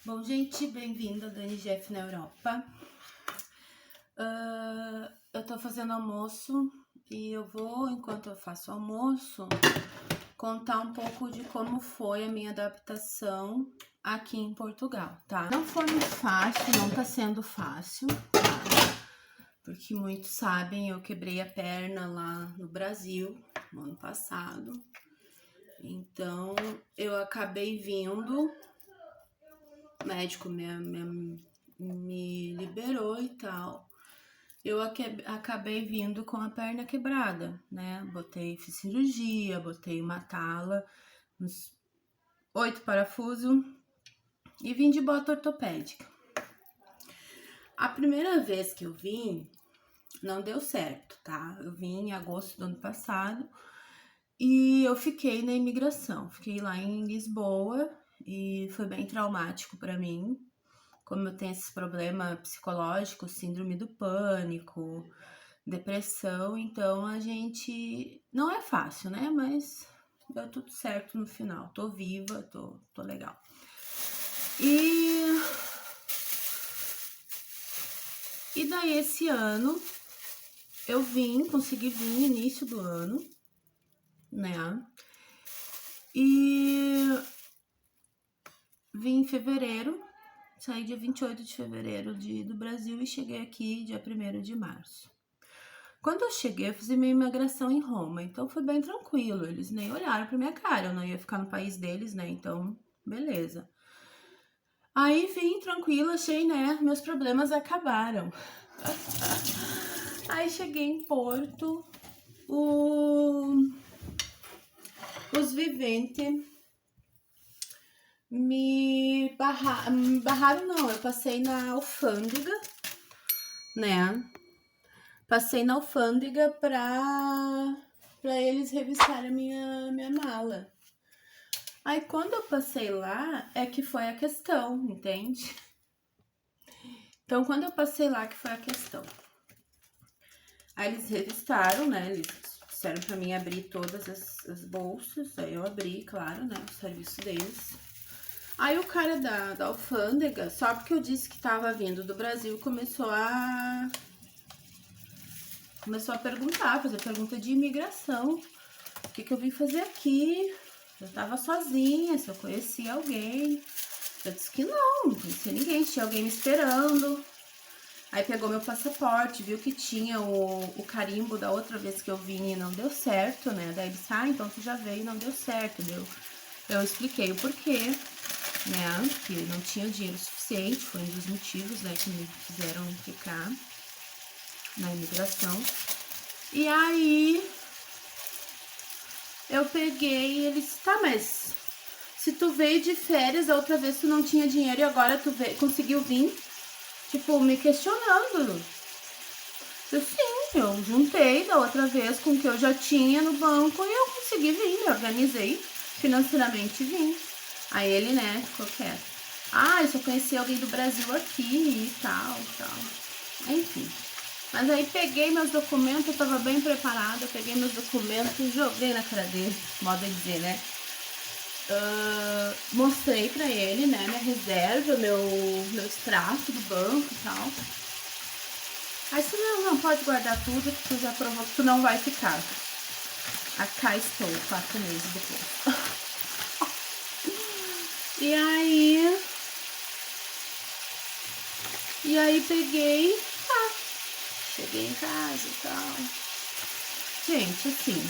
Bom, gente, bem-vinda da NGF na Europa. Eu tô fazendo almoço e eu vou, enquanto eu faço almoço, contar um pouco de como foi a minha adaptação aqui em Portugal, tá? Não foi muito fácil, não tá sendo fácil, tá? Porque muitos sabem, eu quebrei a perna lá no Brasil, no ano passado. Então, eu acabei vindo, o médico me liberou e tal. Eu acabei vindo com a perna quebrada, né? Fiz cirurgia, botei uma tala, uns 8 parafusos e vim de bota ortopédica. A primeira vez que eu vim, não deu certo, tá? Eu vim em agosto do ano passado e eu fiquei na imigração. Fiquei lá em Lisboa e foi bem traumático para mim. Como eu tenho esses problemas psicológicos, síndrome do pânico, depressão, então a gente... Não é fácil, né? Mas deu tudo certo no final. Tô viva, tô legal. E daí esse ano eu consegui vir no início do ano, né? E vim em fevereiro, saí dia 28 de fevereiro do Brasil e cheguei aqui dia 1º de março. Quando eu cheguei, eu fiz minha imigração em Roma, então foi bem tranquilo, eles nem olharam pra minha cara, eu não ia ficar no país deles, né, então beleza. Aí vim tranquila, achei, né, meus problemas acabaram. Aí cheguei em Porto, os viventes me barraram, não, eu passei na alfândega, né, passei na alfândega pra eles revistarem a minha mala. Aí quando eu passei lá, é que foi a questão, entende? Então quando eu passei lá que foi a questão. Aí eles revistaram, né, eles disseram pra mim abrir todas as bolsas, aí eu abri, claro, né, o serviço deles. Aí o cara da alfândega, só porque eu disse que tava vindo do Brasil, começou a perguntar, fazer pergunta de imigração. O que eu vim fazer aqui? Eu tava sozinha, se eu conhecia alguém. Eu disse que não conhecia ninguém, tinha alguém me esperando. Aí pegou meu passaporte, viu que tinha o carimbo da outra vez que eu vim e não deu certo, né? Daí ele disse, então tu já veio e não deu certo, deu. Eu expliquei o porquê, né? Que não tinha dinheiro suficiente, foi um dos motivos, né, que me fizeram ficar na imigração. E aí eu peguei e ele disse, tá, mas se tu veio de férias, a outra vez tu não tinha dinheiro e agora tu conseguiu vir, tipo, me questionando. Eu, sim, eu juntei da outra vez com o que eu já tinha no banco e eu consegui vir, me organizei financeiramente e vim. Aí ele, né, ficou quieto. Eu só conheci alguém do Brasil aqui e tal. Enfim. Mas aí peguei meus documentos, eu tava bem preparada, peguei meus documentos e joguei na cara dele, modo de dizer, né? Mostrei pra ele, né, minha reserva, meu extrato do banco e tal. Aí você não pode guardar tudo, que tu já provou que tu não vai ficar. Cá estou, 4 meses depois. E aí peguei, cheguei em casa e tal. Gente, assim,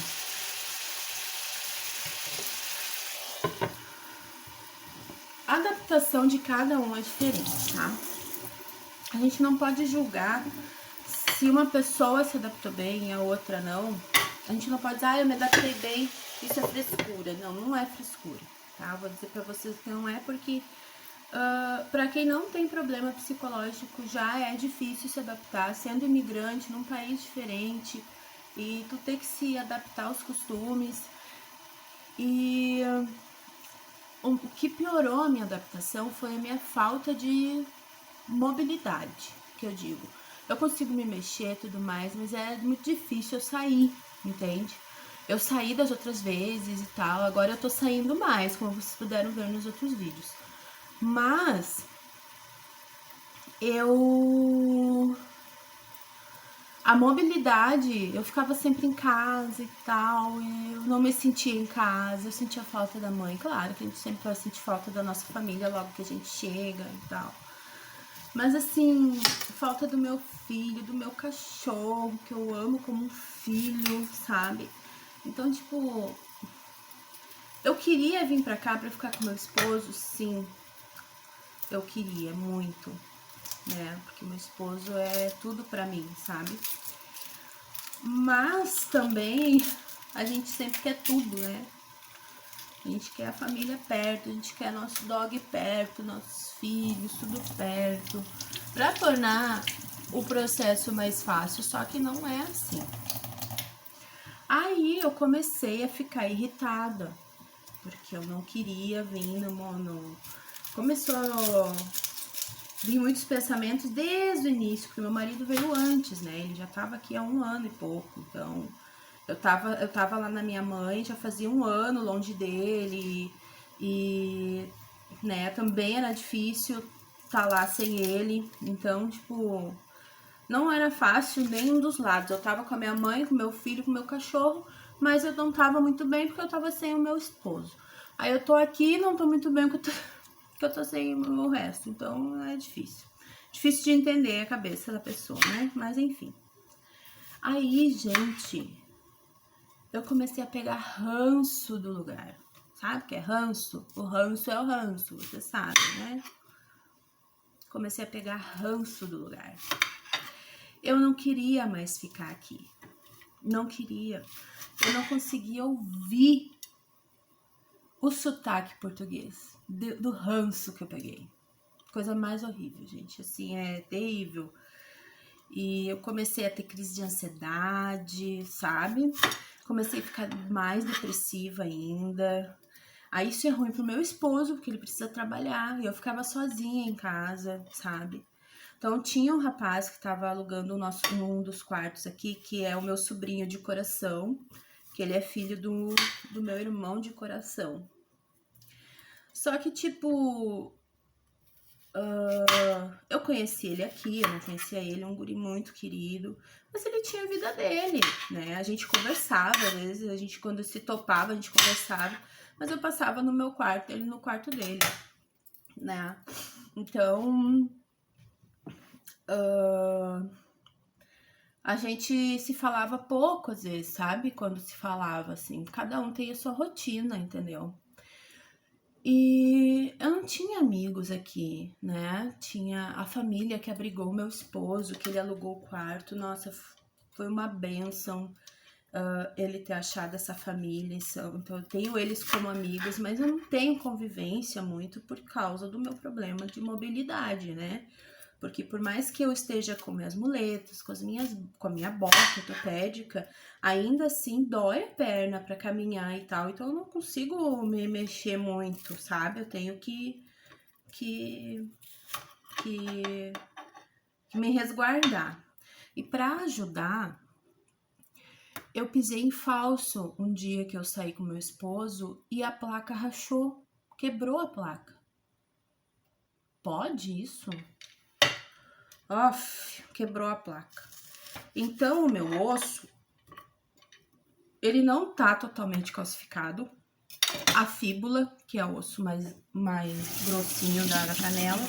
a adaptação de cada um é diferente, tá? A gente não pode julgar se uma pessoa se adaptou bem e a outra não. A gente não pode dizer, eu me adaptei bem, isso é frescura. Não é frescura, tá? Eu vou dizer pra vocês que não é, porque pra quem não tem problema psicológico, já é difícil se adaptar, sendo imigrante num país diferente, e tu ter que se adaptar aos costumes. E o que piorou a minha adaptação foi a minha falta de mobilidade, que eu digo. Eu consigo me mexer e tudo mais, mas é muito difícil eu sair, entende? Eu saí das outras vezes e tal, agora eu tô saindo mais, como vocês puderam ver nos outros vídeos. Mas a mobilidade, eu ficava sempre em casa e tal, e eu não me sentia em casa, eu sentia falta da mãe. Claro que a gente sempre vai sentir falta da nossa família logo que a gente chega e tal. Mas assim, falta do meu filho, do meu cachorro, que eu amo como um filho, sabe? Então, tipo, eu queria vir pra cá pra ficar com meu esposo, sim. Eu queria muito, né? Porque meu esposo é tudo pra mim, sabe? Mas também a gente sempre quer tudo, né? A gente quer a família perto, a gente quer nosso dog perto, nossos filhos, tudo perto, pra tornar o processo mais fácil, só que não é assim. Aí eu comecei a ficar irritada, porque eu não queria vir no... Começou a vir muitos pensamentos desde o início, porque meu marido veio antes, né? Ele já tava aqui há 1 ano e pouco, então... Eu tava lá na minha mãe, já fazia 1 ano longe dele, e, né, também era difícil estar lá sem ele, então, tipo, não era fácil nenhum dos lados. Eu tava com a minha mãe, com meu filho, com meu cachorro, mas eu não tava muito bem porque eu tava sem o meu esposo. Aí eu tô aqui e não tô muito bem porque eu tô sem o resto, então é difícil. Difícil de entender a cabeça da pessoa, né? Mas enfim. Aí, gente, eu comecei a pegar ranço do lugar. Sabe o que é ranço? O ranço é o ranço, você sabe, né? Comecei a pegar ranço do lugar. Eu não queria mais ficar aqui. Não queria. Eu não conseguia ouvir o sotaque português do ranço que eu peguei. Coisa mais horrível, gente. Assim, é terrível. E eu comecei a ter crise de ansiedade, sabe? Comecei a ficar mais depressiva ainda. Aí isso é ruim pro meu esposo, porque ele precisa trabalhar. E eu ficava sozinha em casa, sabe? Então tinha um rapaz que tava alugando um dos quartos aqui, que é o meu sobrinho de coração, que ele é filho do meu irmão de coração. Só que, tipo, eu conheci ele aqui, eu não conhecia ele, é um guri muito querido, mas ele tinha a vida dele, né? A gente conversava, às vezes, a gente quando se topava, a gente conversava, mas eu passava no meu quarto, ele no quarto dele, né? Então, a gente se falava pouco, às vezes, sabe? Quando se falava, assim, cada um tem a sua rotina, entendeu? E eu não tinha amigos aqui, né? Tinha a família que abrigou meu esposo, que ele alugou o quarto. Nossa, foi uma bênção ele ter achado essa família. Então, eu tenho eles como amigos, mas eu não tenho convivência muito por causa do meu problema de mobilidade, né? Porque por mais que eu esteja com minhas muletas, com a minha bota ortopédica, ainda assim dói a perna para caminhar e tal. Então eu não consigo me mexer muito, sabe? Eu tenho que me resguardar. E para ajudar, eu pisei em falso um dia que eu saí com meu esposo e a placa rachou, quebrou a placa. Pode isso? Quebrou a placa. Então, o meu osso, ele não tá totalmente calcificado. A fíbula, que é o osso mais grossinho da canela,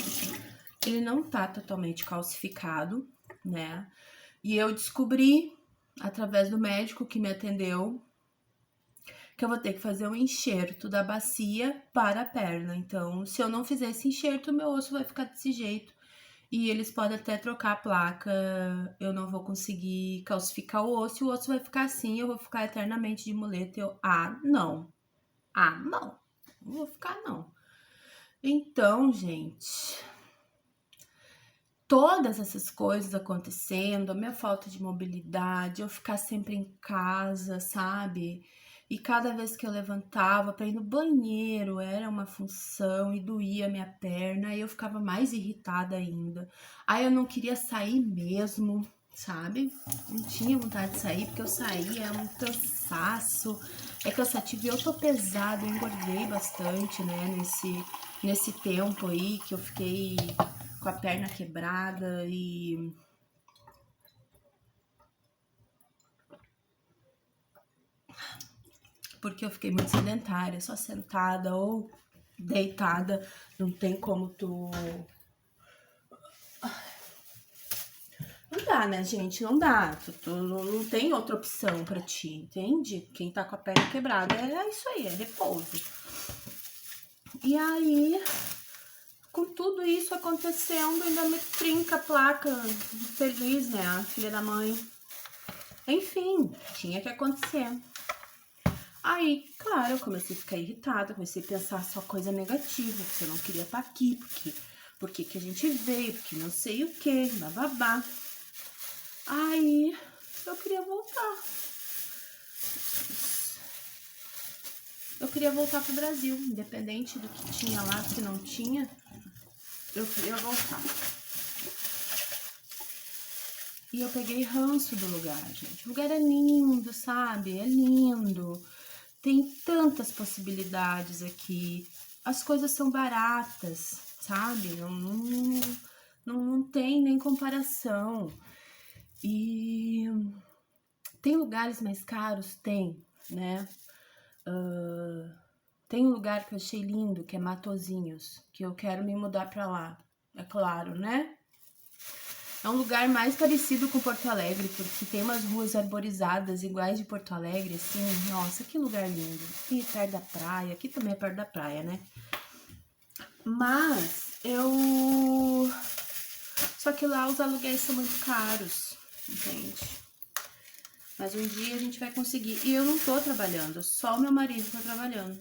ele não tá totalmente calcificado, né? E eu descobri, através do médico que me atendeu, que eu vou ter que fazer um enxerto da bacia para a perna. Então, se eu não fizer esse enxerto, meu osso vai ficar desse jeito. E eles podem até trocar a placa, eu não vou conseguir calcificar o osso, e o osso vai ficar assim, eu vou ficar eternamente de muleta. Não, não vou ficar não. Então, gente, todas essas coisas acontecendo, a minha falta de mobilidade, eu ficar sempre em casa, sabe? E cada vez que eu levantava para ir no banheiro, era uma função e doía a minha perna, aí eu ficava mais irritada ainda. Aí eu não queria sair mesmo, sabe? Não tinha vontade de sair, porque eu saí, é um cansaço, é cansativo. Eu tô pesado, eu engordei bastante, né, nesse tempo aí que eu fiquei com a perna quebrada e... porque eu fiquei muito sedentária, só sentada ou deitada, não tem como tu... Não dá, né, gente? Não dá. Tu não tem outra opção pra ti, entende? Quem tá com a perna quebrada é isso aí, é repouso. E aí, com tudo isso acontecendo, ainda me trinca a placa feliz, né? A filha da mãe. Enfim, tinha que acontecer. Aí, claro, eu comecei a ficar irritada, comecei a pensar só coisa negativa, que eu não queria estar aqui, porque que a gente veio, porque não sei o que, bababá. Aí, eu queria voltar. Eu queria voltar pro Brasil, independente do que tinha lá, que não tinha, eu queria voltar. E eu peguei ranço do lugar, gente. O lugar é lindo, sabe? É lindo. Tem tantas possibilidades aqui. As coisas são baratas, sabe? Não tem nem comparação. E tem lugares mais caros? Tem, né? Tem um lugar que eu achei lindo, que é Matozinhos, que eu quero me mudar pra lá, é claro, né? É um lugar mais parecido com Porto Alegre, porque tem umas ruas arborizadas iguais de Porto Alegre, assim, nossa, que lugar lindo. Aqui perto da praia, aqui também é perto da praia, né? Mas só que lá os aluguéis são muito caros, entende? Mas um dia a gente vai conseguir. E eu não tô trabalhando, só o meu marido tá trabalhando.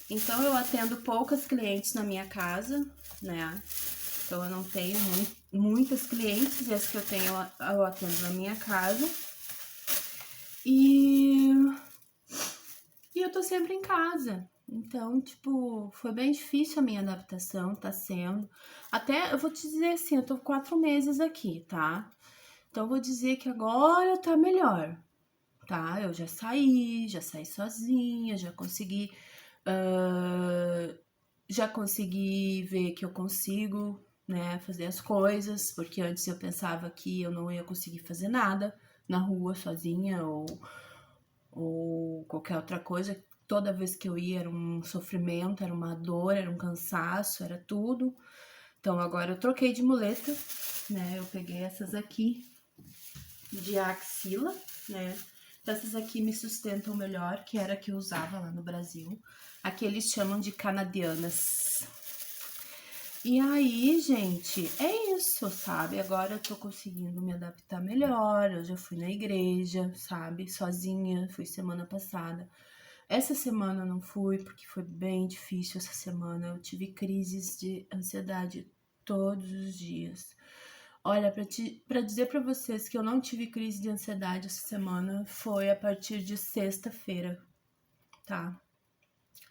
Então eu atendo poucas clientes na minha casa, né? Então eu não tenho muitas clientes, e as que eu tenho eu atendo na minha casa. E eu tô sempre em casa. Então, tipo, foi bem difícil a minha adaptação, tá sendo. Até, eu vou te dizer assim, eu tô 4 meses aqui, tá? Então eu vou dizer que agora tá melhor, tá? Eu já saí sozinha, já consegui ver que eu consigo, né, fazer as coisas, porque antes eu pensava que eu não ia conseguir fazer nada na rua sozinha ou qualquer outra coisa. Toda vez que eu ia era um sofrimento, era uma dor, era um cansaço, era tudo. Então agora eu troquei de muleta, né? Eu peguei essas aqui de axila, né? Essas aqui me sustentam melhor, que era a que eu usava lá no Brasil. Aqui eles chamam de canadianas. E aí, gente, é isso, sabe? Agora eu tô conseguindo me adaptar melhor. Eu já fui na igreja, sabe? Sozinha, fui semana passada. Essa semana eu não fui, porque foi bem difícil essa semana. Eu tive crises de ansiedade todos os dias. Olha, pra dizer pra vocês que eu não tive crise de ansiedade essa semana, foi a partir de sexta-feira, tá?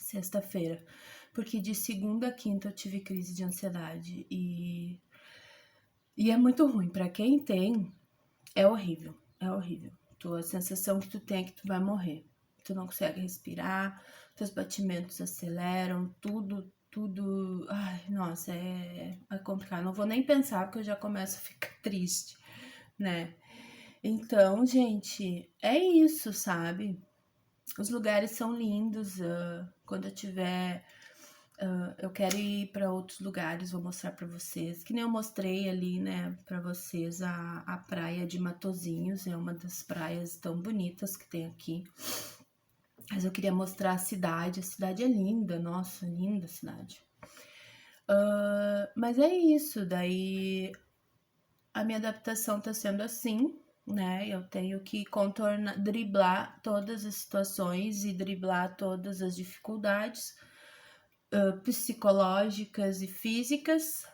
Sexta-feira. Porque de segunda a quinta eu tive crise de ansiedade e é muito ruim. Pra quem tem, é horrível, é horrível. A sensação que tu tem é que tu vai morrer. Tu não consegue respirar, teus batimentos aceleram, tudo. Ai, nossa, é complicado. Não vou nem pensar porque eu já começo a ficar triste, né? Então, gente, é isso, sabe? Os lugares são lindos. Quando eu tiver, eu quero ir para outros lugares, vou mostrar para vocês. Que nem eu mostrei ali, né, para vocês a praia de Matozinhos. É uma das praias tão bonitas que tem aqui. Mas eu queria mostrar a cidade. A cidade é linda, nossa, linda a cidade. Mas é isso, daí a minha adaptação tá sendo assim, né? Eu tenho que driblar todas as situações e driblar todas as dificuldades psicológicas e físicas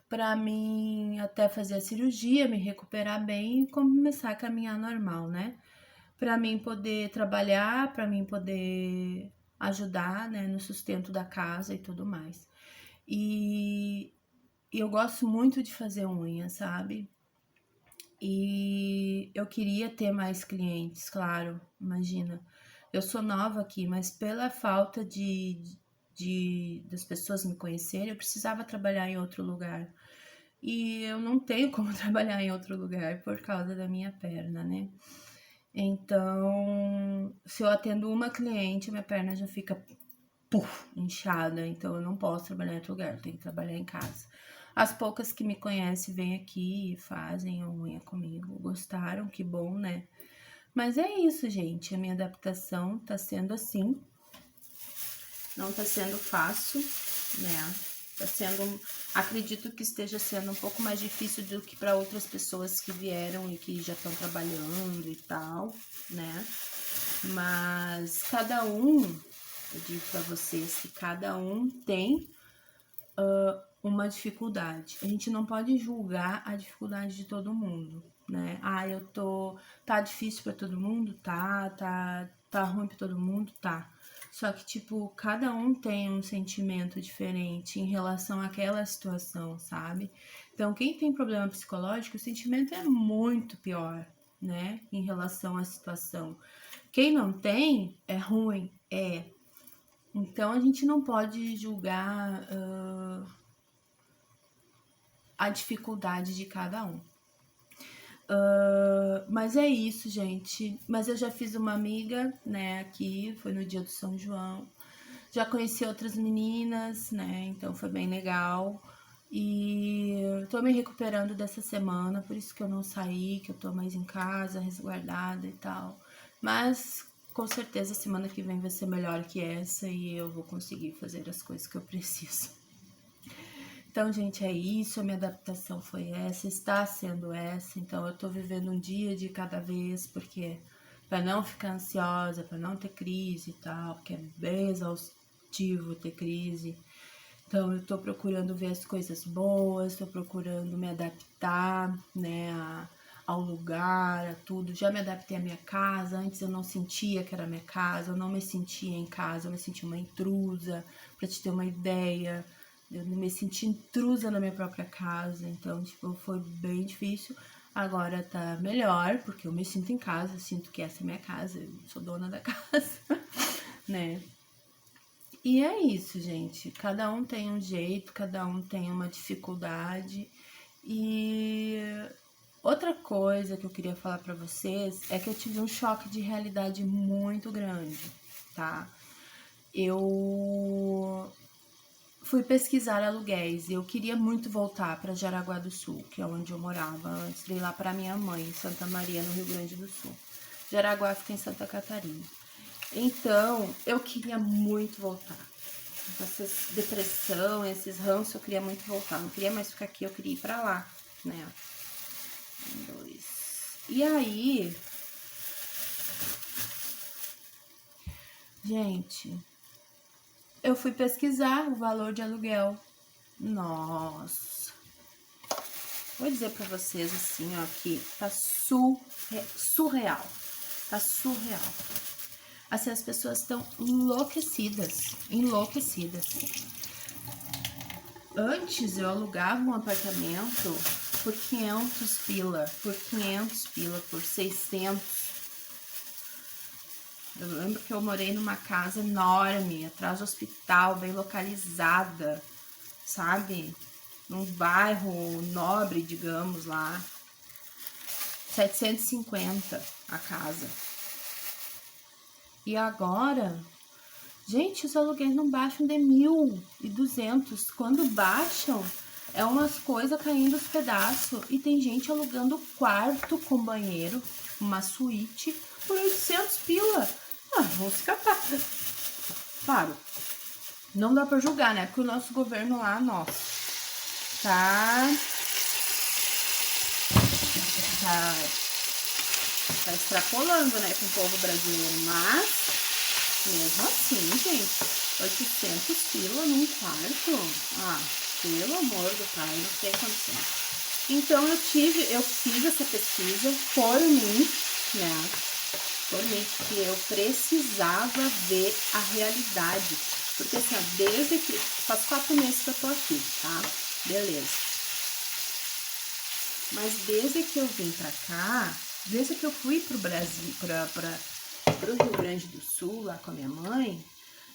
para mim até fazer a cirurgia, me recuperar bem e começar a caminhar normal, né? Para mim poder trabalhar, para mim poder ajudar, né, no sustento da casa e tudo mais. E eu gosto muito de fazer unha, sabe? E eu queria ter mais clientes, claro, imagina. Eu sou nova aqui, mas pela falta das pessoas me conhecerem, eu precisava trabalhar em outro lugar. E eu não tenho como trabalhar em outro lugar por causa da minha perna, né? Então, se eu atendo uma cliente, minha perna já fica inchada, então eu não posso trabalhar em outro lugar, eu tenho que trabalhar em casa. As poucas que me conhecem vêm aqui e fazem a unha comigo, gostaram, que bom, né? Mas é isso, gente, a minha adaptação tá sendo assim, não tá sendo fácil, né? Tá sendo, acredito que esteja sendo um pouco mais difícil do que para outras pessoas que vieram e que já estão trabalhando e tal, né? Mas cada um, eu digo para vocês que cada um tem uma dificuldade. A gente não pode julgar a dificuldade de todo mundo, né? Ah, tá difícil para todo mundo? Tá ruim para todo mundo? Tá. Só que, tipo, cada um tem um sentimento diferente em relação àquela situação, sabe? Então, quem tem problema psicológico, o sentimento é muito pior, né? Em relação à situação. Quem não tem, é ruim, é. Então, a gente não pode julgar a dificuldade de cada um. Mas é isso, gente. Mas eu já fiz uma amiga, né, aqui, foi no dia do São João. Já conheci outras meninas, né, então foi bem legal. E tô me recuperando dessa semana, por isso que eu não saí, que eu tô mais em casa, resguardada e tal. Mas com certeza semana que vem vai ser melhor que essa e eu vou conseguir fazer as coisas que eu preciso. Então, gente, é isso, a minha adaptação foi essa, está sendo essa, então eu tô vivendo um dia de cada vez, porque para não ficar ansiosa, para não ter crise e tal, porque é bem exaustivo ter crise. Então, eu tô procurando ver as coisas boas, tô procurando me adaptar, né, ao lugar, a tudo. Já me adaptei à minha casa, antes eu não sentia que era minha casa, eu não me sentia em casa, eu me sentia uma intrusa, pra te ter uma ideia. Eu me senti intrusa na minha própria casa, então, tipo, foi bem difícil. Agora tá melhor, porque eu me sinto em casa, eu sinto que essa é minha casa, eu sou dona da casa, né? E é isso, gente. Cada um tem um jeito, cada um tem uma dificuldade. E outra coisa que eu queria falar pra vocês é que eu tive um choque de realidade muito grande, tá? Eu fui pesquisar aluguéis e eu queria muito voltar para Jaraguá do Sul, que é onde eu morava antes de ir lá para minha mãe, em Santa Maria, no Rio Grande do Sul. Jaraguá fica em Santa Catarina. Então, eu queria muito voltar. Essa depressão, esses ranços, eu queria muito voltar. Não queria mais ficar aqui, eu queria ir para lá, né? 1, 2. E aí, gente, eu fui pesquisar o valor de aluguel. Nossa, vou dizer pra vocês assim, ó, que tá surreal. Tá surreal. Assim, as pessoas estão enlouquecidas. Antes eu alugava um apartamento por 500 pila, por 600. Eu lembro que eu morei numa casa enorme, atrás do hospital, bem localizada, sabe? Num bairro nobre, digamos, lá. 750 a casa. E agora, gente, os aluguéis não baixam de 1.200. Quando baixam, é umas coisas caindo aos pedaços. E tem gente alugando quarto com banheiro, uma suíte, por 800 pila. Ah, vamos escapar. Claro, não dá pra julgar, né? Porque o nosso governo lá, nossa, tá extrapolando, né, com o povo brasileiro, mas mesmo assim, gente, 800 pila num quarto, ah, pelo amor do pai, não tem condição. Então eu fiz essa pesquisa por mim, né, por mim, porque eu precisava ver a realidade, porque assim, ó, desde que, faz 4 meses que eu tô aqui, tá, beleza. Mas desde que eu vim pra cá, desde que eu fui pro Brasil, pro Rio Grande do Sul, lá com a minha mãe,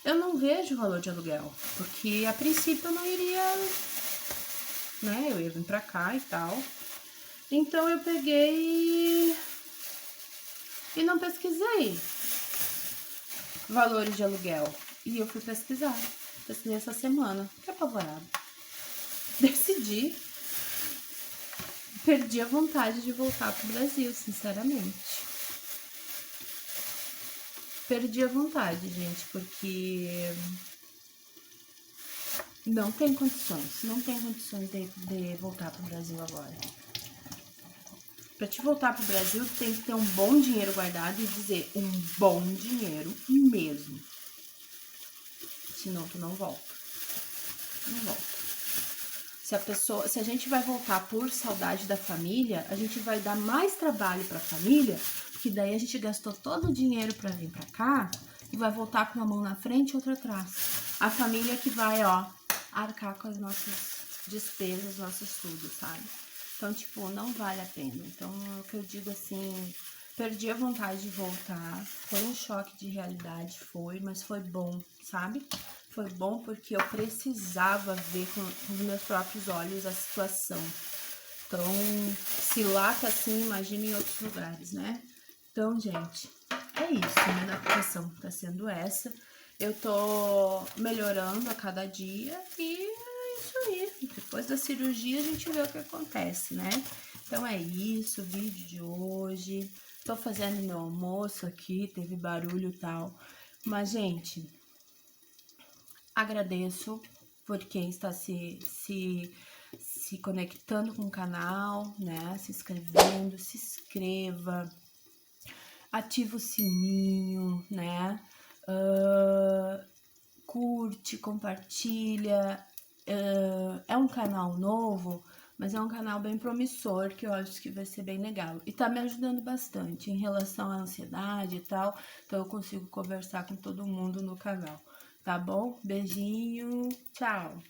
eu não vejo o valor de aluguel. Porque a princípio eu não iria, né? Eu ia vir pra cá e tal. Então eu peguei e não pesquisei valores de aluguel. E eu fui pesquisar. Pesquisei essa semana. Que apavorado. Decidi. Perdi a vontade de voltar pro Brasil, sinceramente. Perdi a vontade, gente, porque não tem condições. Não tem condições de voltar pro Brasil agora. Pra te voltar pro Brasil, tu tem que ter um bom dinheiro guardado e dizer um bom dinheiro mesmo. Senão tu não volta. Não volta. Se a gente vai voltar por saudade da família, a gente vai dar mais trabalho pra família, porque daí a gente gastou todo o dinheiro pra vir pra cá e vai voltar com uma mão na frente e outra atrás. A família que vai, ó, arcar com as nossas despesas, nossos estudos, sabe? Então, tipo, não vale a pena. Então, é o que eu digo assim, perdi a vontade de voltar. Foi um choque de realidade, mas foi bom, sabe? Foi bom porque eu precisava ver com os meus próprios olhos a situação. Então, se lá tá assim, imagine em outros lugares, né? Então, gente, é isso, minha adaptação tá sendo essa. Eu tô melhorando a cada dia e é isso aí. Depois da cirurgia a gente vê o que acontece, né? Então é isso, o vídeo de hoje. Tô fazendo meu almoço aqui, teve barulho e tal. Mas, gente, agradeço por quem está se conectando com o canal, né? Se inscrevendo, se inscreva, ativa o sininho, né? Curte, compartilha. É um canal novo, mas é um canal bem promissor, que eu acho que vai ser bem legal. E tá me ajudando bastante em relação à ansiedade e tal, então eu consigo conversar com todo mundo no canal. Tá bom? Beijinho, tchau!